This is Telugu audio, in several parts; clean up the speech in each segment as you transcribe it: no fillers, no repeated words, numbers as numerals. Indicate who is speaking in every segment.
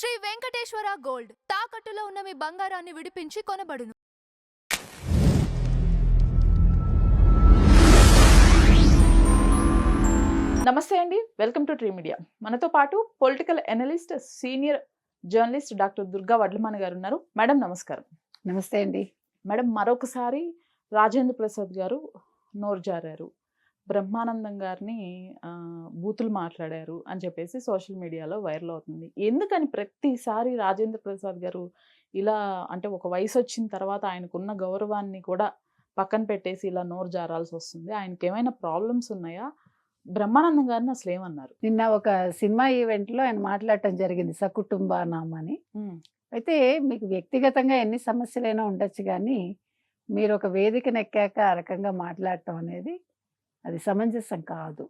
Speaker 1: శ్రీ వెంకటేశ్వర గోల్డ్ తాకట్టులో ఉన్న మీ బంగారాన్ని విడిపించి కొనబడును.
Speaker 2: నమస్తే అండి, వెల్కమ్ టు ట్రీ మీడియా. మనతో పాటు political analyst, senior journalist doctor Durga Vadlamana garu ఉన్నారు. మేడం నమస్కారం.
Speaker 3: నమస్తే అండి.
Speaker 2: మేడం, మరొకసారి రాజేంద్ర ప్రసాద్ గారు నోరు జారారు, బ్రహ్మానందం గారిని బూతులు మాట్లాడారు అని చెప్పేసి సోషల్ మీడియాలో వైరల్ అవుతుంది. ఎందుకని ప్రతిసారి రాజేంద్ర ప్రసాద్ గారు ఇలా, అంటే ఒక వయసు వచ్చిన తర్వాత ఆయనకున్న గౌరవాన్ని కూడా పక్కన పెట్టేసి ఇలా నోరు జారాల్సి వస్తుంది? ఆయనకి ఏమైనా ప్రాబ్లమ్స్ ఉన్నాయా? బ్రహ్మానందం గారిని అసలు ఏమన్నారు?
Speaker 3: నిన్న ఒక సినిమా ఈవెంట్లో ఆయన మాట్లాడటం జరిగింది, సకుటుంబానాం అని. అయితే మీకు వ్యక్తిగతంగా ఎన్ని సమస్యలైనా ఉండొచ్చు, కానీ మీరు ఒక వేదికను ఎక్కాక ఆ రకంగా మాట్లాడటం అనేది అది సమంజసం కాదు.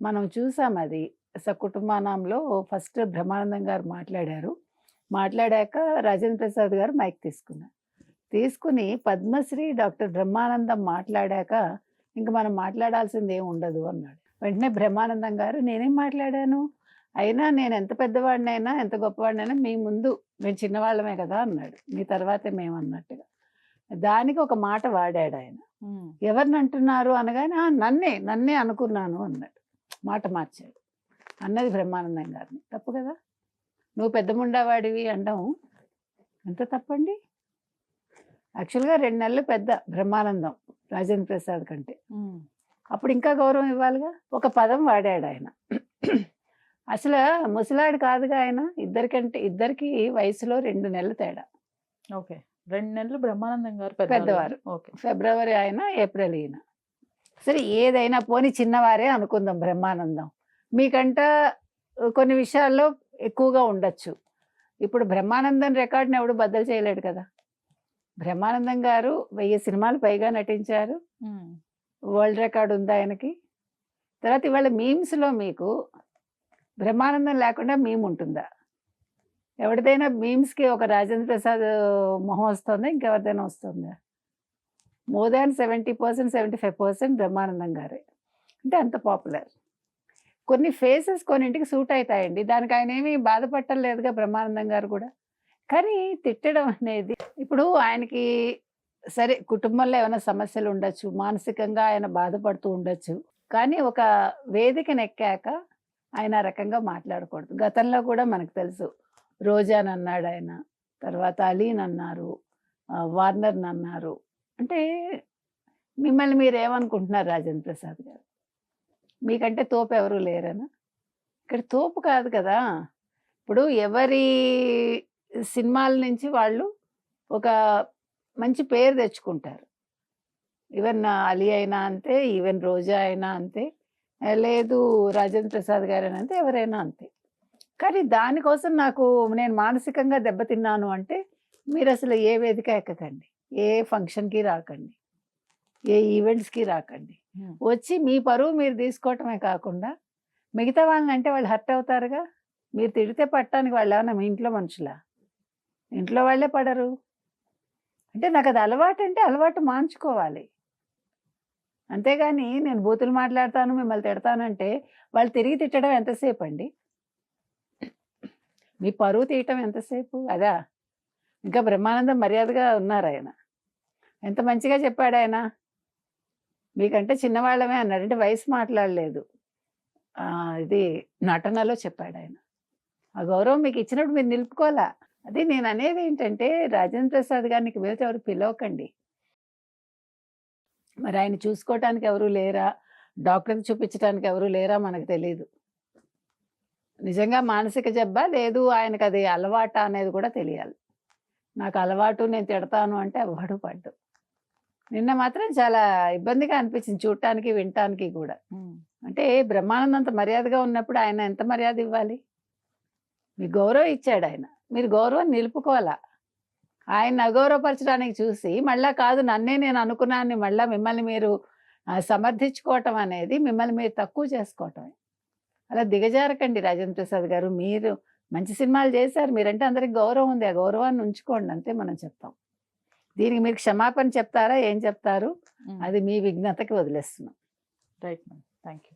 Speaker 3: మనం చూసాం అది. సకుటుంబానంలో ఫస్ట్ బ్రహ్మానందం గారు మాట్లాడారు. మాట్లాడాక రాజేంద్ర ప్రసాద్ గారు మైక్ తీసుకుని పద్మశ్రీ డాక్టర్ బ్రహ్మానందం మాట్లాడాక ఇంక మనం మాట్లాడాల్సింది ఏమి ఉండదు అన్నాడు. వెంటనే బ్రహ్మానందం గారు, నేనేం మాట్లాడాను, అయినా నేను ఎంత పెద్దవాడినైనా ఎంత గొప్పవాడినైనా మీ ముందు మేము చిన్నవాళ్ళమే కదా అన్నాడు. మీ తర్వాతే మేము అన్నట్టుగా. దానికి ఒక మాట వాడాడు ఆయన. ఎవరిని అంటున్నారు అనగానే నన్నే అనుకున్నాను అన్నాడు. మాట మార్చాడు. అన్నది బ్రహ్మానందం గారిని. తప్పు కదా. నువ్వు పెద్ద ముండావాడివి అనడం ఎంత తప్పండి. యాక్చువల్గా 2 నెలలు పెద్ద బ్రహ్మానందం రాజేంద్ర ప్రసాద్ కంటే. అప్పుడు ఇంకా గౌరవం ఇవ్వాలిగా. ఒక పదం వాడాడు ఆయన. అసలు ముసలాడు కాదుగా ఆయన. ఇద్దరికి వయసులో 2 నెలలు తేడా.
Speaker 2: ఓకే, 2 నెలలు బ్రహ్మానందం గారు
Speaker 3: పెద్దవారు.
Speaker 2: ఓకే,
Speaker 3: ఫిబ్రవరి ఆయన, ఏప్రిల్ ఈయన. సరే ఏదైనా పోని చిన్నవారే అనుకుందాం బ్రహ్మానందం. మీకంట కొన్ని విషయాల్లో ఎక్కువగా ఉండొచ్చు. ఇప్పుడు బ్రహ్మానందం రికార్డుని ఎవడు బద్దలు చేయలేడు కదా. బ్రహ్మానందం గారు 1000 సినిమాలు పైగా నటించారు. వరల్డ్ రికార్డు ఉంది ఆయనకి. తర్వాత ఇవాళ మీమ్స్లో మీకు బ్రహ్మానందం లేకుండా మీమ్ ఉంటుందా? ఎవరిదైనా మీమ్స్కి ఒక రాజేంద్ర ప్రసాద్ మొహం వస్తుందా, ఇంకెవరిదైనా వస్తుందా? మోర్ దాన్ 70%, 75% బ్రహ్మానందం గారే. అంటే అంత పాపులర్. కొన్ని ఫేసెస్ కొన్నింటికి సూట్ అవుతాయండి. దానికి ఆయన ఏమీ బాధపడటం లేదుగా బ్రహ్మానందం గారు కూడా. కానీ తిట్టడం అనేది, ఇప్పుడు ఆయనకి సరే కుటుంబంలో ఏమైనా సమస్యలు ఉండొచ్చు, మానసికంగా ఆయన బాధపడుతూ ఉండొచ్చు, కానీ ఒక వేదికను ఎక్కాక ఆయన ఆ రకంగా మాట్లాడకూడదు. గతంలో కూడా మనకు తెలుసు, రోజాని అన్నాడు ఆయన, తర్వాత అలీని అన్నారు, వార్నర్ని అన్నారు. అంటే మిమ్మల్ని మీరు ఏమనుకుంటున్నారు రాజేంద్ర ప్రసాద్ గారు? మీకంటే తోపు ఎవరు లేరనా? ఇక్కడ తోపు కాదు కదా. ఇప్పుడు ఎవరి సినిమాల నుంచి వాళ్ళు ఒక మంచి పేరు తెచ్చుకుంటారు. ఈవెన్ అలీ అయినా అంతే, ఈవెన్ రోజా అయినా అంతే, లేదు రాజేంద్ర ప్రసాద్ గారైనా అంతే, ఎవరైనా అంతే. కానీ దానికోసం నేను మానసికంగా దెబ్బతిన్నాను అంటే మీరు అసలు ఏ వేదిక ఎక్కకండి, ఏ ఫంక్షన్కి రాకండి, ఏ ఈవెంట్స్కి రాకండి. వచ్చి మీ పరువు మీరు తీసుకోవటమే కాకుండా మిగతా వాళ్ళని అంటే వాళ్ళు హర్ట్ అవుతారుగా. మీరు తిడితే పట్టడానికి వాళ్ళు ఏమన్నా మీ ఇంట్లో మనుషులా? ఇంట్లో వాళ్ళే పడరు. అంటే నాకు అది అలవాటు, అంటే అలవాటు మార్చుకోవాలి. అంతేగాని నేను బూతులు మాట్లాడతాను, మిమ్మల్ని తిడతానంటే వాళ్ళు తిరిగి తిట్టడం ఎంతసేపు అండి? మీ పరువు తీయటం ఎంతసేపు? అదా. ఇంకా బ్రహ్మానందం మర్యాదగా ఉన్నారు ఆయన. ఎంత మంచిగా చెప్పాడు ఆయన. మీకంటే చిన్నవాళ్ళమే అన్నాడు. అంటే వయసు మాట్లాడలేదు, ఇది నటనలో చెప్పాడు ఆయన. ఆ గౌరవం మీకు ఇచ్చినప్పుడు మీరు నిలుపుకోవాలా. అది నేను అనేది ఏంటంటే, రాజేంద్ర ప్రసాద్ గారికి మీద ఎవరు పిలవకండి. మరి ఆయన చూసుకోవటానికి ఎవరు లేరా, డాక్టర్కి చూపించడానికి ఎవరు లేరా మనకు తెలియదు. నిజంగా మానసిక జబ్బా, లేదు ఆయనకు అది అలవాట అనేది కూడా తెలియాలి. నాకు అలవాటు, నేను తిడతాను అంటే ఎవడు పడ్డు. నిన్న మాత్రం చాలా ఇబ్బందిగా అనిపించింది చూడటానికి, వినటానికి కూడా. అంటే బ్రహ్మానందంత మర్యాదగా ఉన్నప్పుడు ఆయన ఎంత మర్యాద ఇవ్వాలి? మీకు గౌరవం ఇచ్చాడు ఆయన, మీరు గౌరవం నిలుపుకోవాలా. ఆయన అగౌరవపరచడానికి చూసి మళ్ళా కాదు నన్నే నేను అనుకున్నాను మళ్ళీ మిమ్మల్ని మీరు సమర్థించుకోవటం అనేది మిమ్మల్ని మీరు తక్కువ చేసుకోవటమే. అలా దిగజారకండి రాజేంద్ర ప్రసాద్ గారు. మీరు మంచి సినిమాలు చేశారు, మీరంటే అందరికి గౌరవం ఉంది, ఆ గౌరవాన్ని ఉంచుకోండి అంతే మనం చెప్తాం. దీనికి మీరు క్షమాపణ చెప్తారా, ఏం చెప్తారు, అది మీ విఘ్నతకి వదిలేస్తున్నాం.
Speaker 2: Right ma'am, thank you.